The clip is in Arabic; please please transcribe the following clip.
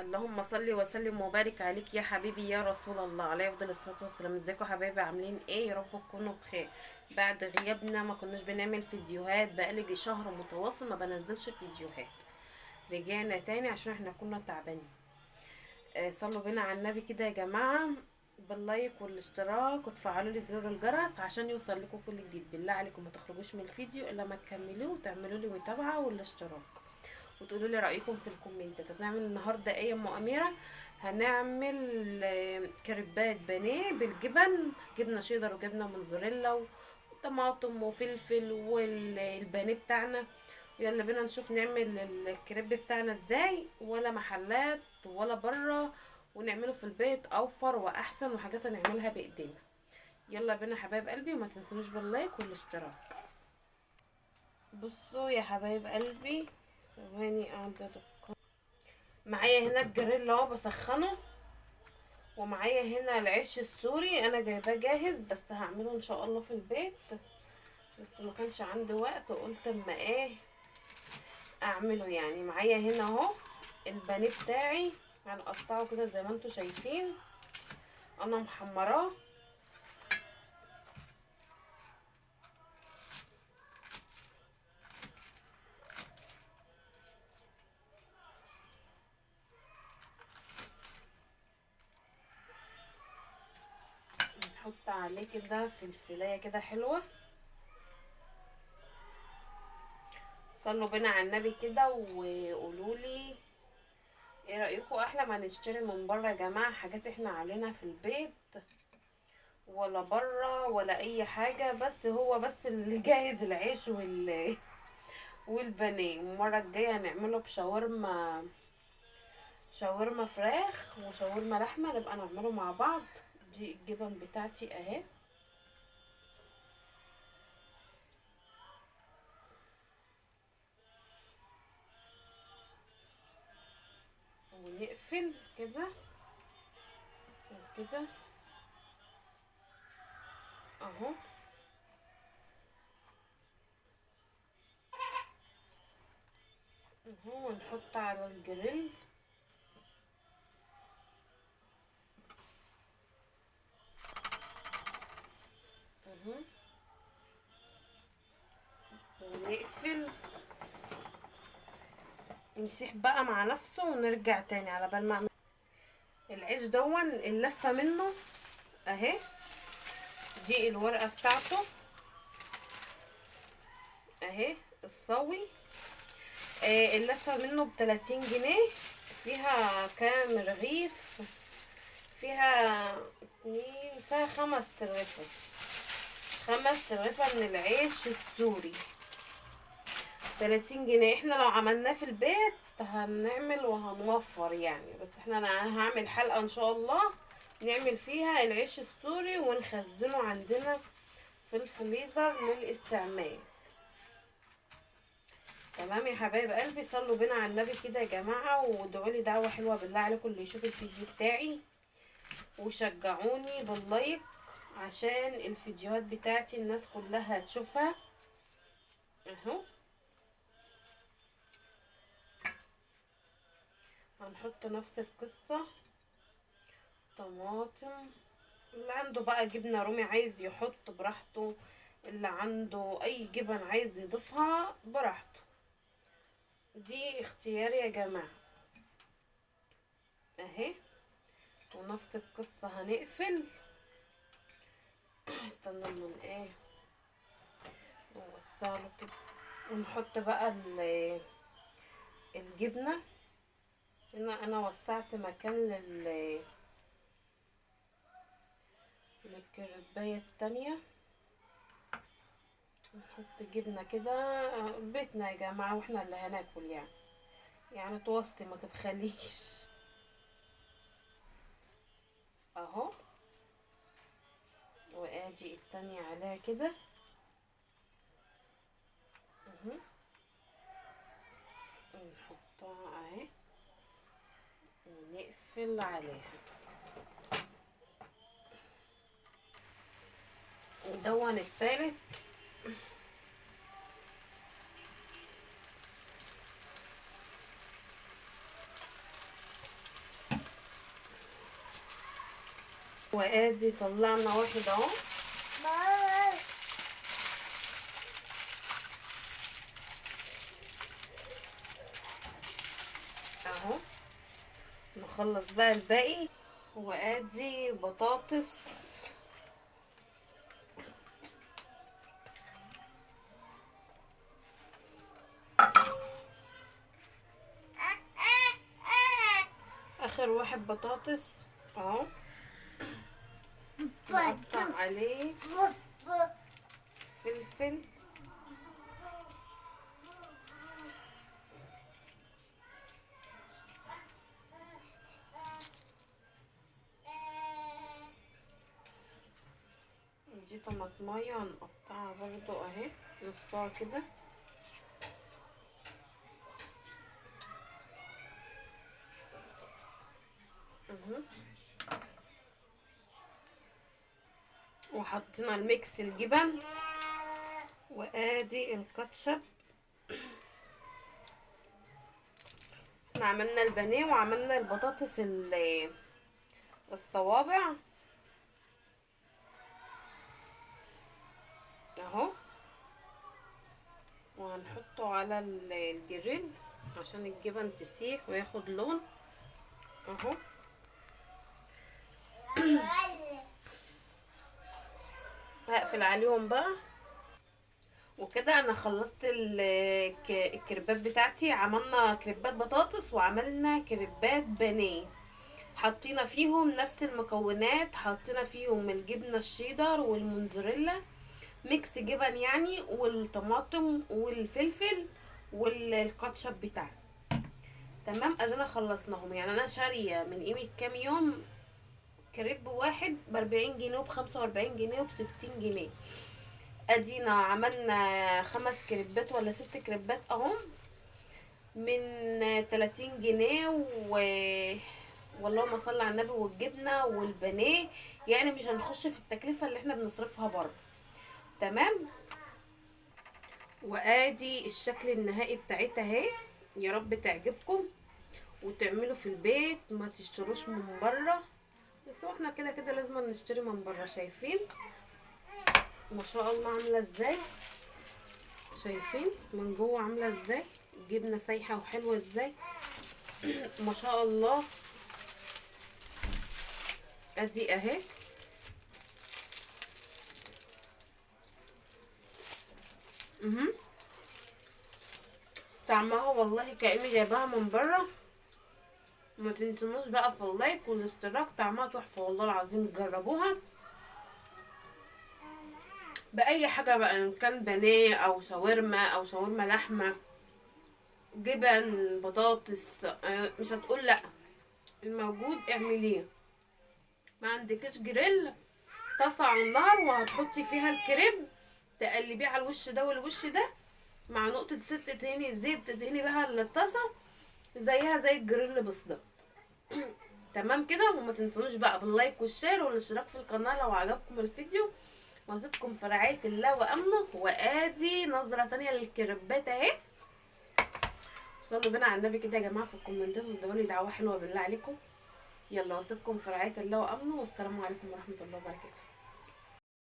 اللهم صل وسلم وبارك عليك يا حبيبي يا رسول الله، عليه افضل الصلاه والسلام. ازيكم حبايبي؟ عاملين ايه؟ يا رب تكونوا بخير. بعد غيابنا ما كناش بنعمل فيديوهات، بقالي شهر متواصل ما بنزلش فيديوهات. رجعنا تاني عشان احنا كنا تعبانين. صلوا بينا على النبي كده يا جماعه، باللايك والاشتراك وتفعلوا لي زر الجرس عشان يوصل لكم كل جديد. بالله عليكم ما تخرجوش من الفيديو الا ما تكملوه وتعملوا لي متابعه والاشتراك، وتقولوا لي رايكم في الكومنتات. هنعمل النهارده ايه يا ام اميره؟ هنعمل كريبات بانيه بالجبن، جبنه شيدر وجبنه موتزاريلا وطماطم وفلفل والبانيه بتاعنا. يلا بينا نشوف نعمل الكريب بتاعنا ازاي، ولا محلات ولا بره، ونعمله في البيت اوفر واحسن وحاجات هنعملها بايدينا. يلا بينا حبايب قلبي، وما تنسونوش باللايك والاشتراك. بصوا يا حبايب قلبي، ثواني قاعده. معايا هنا الجريل اهو بسخنه، ومعايا هنا العيش السوري انا جايباه جاهز، بس هعمله ان شاء الله في البيت، بس ما كانش عندي وقت وقلت اما ايه اعمله. يعني معايا هنا اهو البانيه بتاعي، هنقطعه كده زي ما انتوا شايفين، انا محمراه. نحط عليه كده فلفلايه كده حلوه. صلوا بينا على النبي كده وقولوا لي ايه رايكم. احلى ما نشتري من بره يا جماعه، حاجات احنا عاملينها في البيت، ولا بره ولا اي حاجه، بس هو بس اللي جاهز العيش والبانيه. المره الجايه هنعمله بشاورما، شاورما فراخ وشاورما لحمه، نبقى نعمله مع بعض. دي الجبن بتاعتي اهي، ونقفل كده وكده اهو. اهو ونحط على الجريل اهو، ونقفل يسيح بقى مع نفسه، ونرجع تاني على بال ما اعمل العيش دون اللفه منه اهي. دي الورقه بتاعته اهي الصاوي. اللفه منه ب30 جنيه، فيها كام رغيف؟ فيها اتنين، فيها 5 ترغيفة، 5 ترغيفة من العيش السوري. 30 جنيه. احنا لو عملناه في البيت هنعمل وهنوفر يعني، بس انا هعمل حلقة ان شاء الله نعمل فيها العيش السوري ونخزنه عندنا في الفريزر للاستعمال. تمام يا حبايب قلبي، صلوا بينا على النبي كده يا جماعه، وادعوا لي دعوه حلوه بالله عليكم اللي يشوف الفيديو بتاعي، وشجعوني باللايك عشان الفيديوهات بتاعتي الناس كلها تشوفها. اهو هنحط نفس القصه، طماطم. اللي عنده بقى جبنه رومي عايز يحط براحته، اللي عنده اي جبن عايز يضيفها براحته، دي اختياري يا جماعه. اهي ونفس القصة هنقفل. استنى من ايه نوسع له كده، ونحط بقى الجبنة هنا. انا وسعت مكان للكرباية التانية. نحط جبنة كده، بيتنا يا جماعة واحنا اللي هناكل يعني توصي ما تبخليش. اهو وادي التانية عليها كده اهو، نحطها اهي ونقفل عليها. ندون التالت. وادي طلعنا واحد اهو. اهو نخلص بقى الباقي. وادي بطاطس اخر واحد بطاطس اهو، نقطع عليه فلفل ودي طماطمايه هنقطعها برضو اهي نصها كده. وحطينا الميكس الجبن، وادي الكاتشب. احنا عملنا البانيه وعملنا البطاطس الصوابع اهو، وهنحطه على الجريل عشان الجبن تسيح وياخد لون اهو. هقفل عليهم بقى. وكده انا خلصت الكريبات بتاعتي. عملنا كريبات بطاطس وعملنا كريبات بانيه، حطينا فيهم نفس المكونات، حطينا فيهم الجبنه الشيدر والموزاريلا ميكس جبن يعني، والطماطم والفلفل والكاتشب بتاعنا. تمام، ادينا خلصناهم. يعني انا شاريه من قيمه كام يوم كريب واحد ب40 جنيه وب45 جنيه وب60 جنيه. ادينا عملنا 5 كريبات ولا 6 كريبات اهم من 30 جنيه واللهم صل على النبي، والجبنه والبانيه. يعني مش هنخش في التكلفه اللي احنا بنصرفها بره. تمام. وادي الشكل النهائي بتاعتها اهي. يا رب تعجبكم وتعملوا في البيت، ما تشتروش من بره. بس احنا كده كده لازم نشتري من بره. شايفين ما شاء الله عامله ازاي؟ شايفين من جوه عامله ازاي؟ الجبنه سايحه وحلوه ازاي؟ ما شاء الله. ادي اهي. طعمها والله كأني جايباها من بره. ما تنسونوش بقى في اللايك والاشتراك، طعمها تحفه والله العظيم. جربوها باي حاجه بقى، ان كان بانيه او شاورما او شاورما لحمه، جبن، بطاطس، مش هتقول لا. الموجود اعمليه. ما عندكش جريل، طاسه على النار وهتحطي فيها الكريب، تقلبيه على الوش ده والوش ده مع نقطه زيت، تدهني بها الطاسه زيها زي الجريل بالظبط. تمام كده. وما تنسونوش بقى باللايك والشير والاشتراك في القناه لو عجبكم الفيديو. واسيبكم في رعايه الله وامنه. وادي نظره تانية للكريبات اهي. صلوا بينا على النبي كده يا جماعه في الكومنتات وادعوا لي دعوه حلوه بالله عليكم. يلا واسيبكم في رعايه الله وامنه، والسلام عليكم ورحمه الله وبركاته.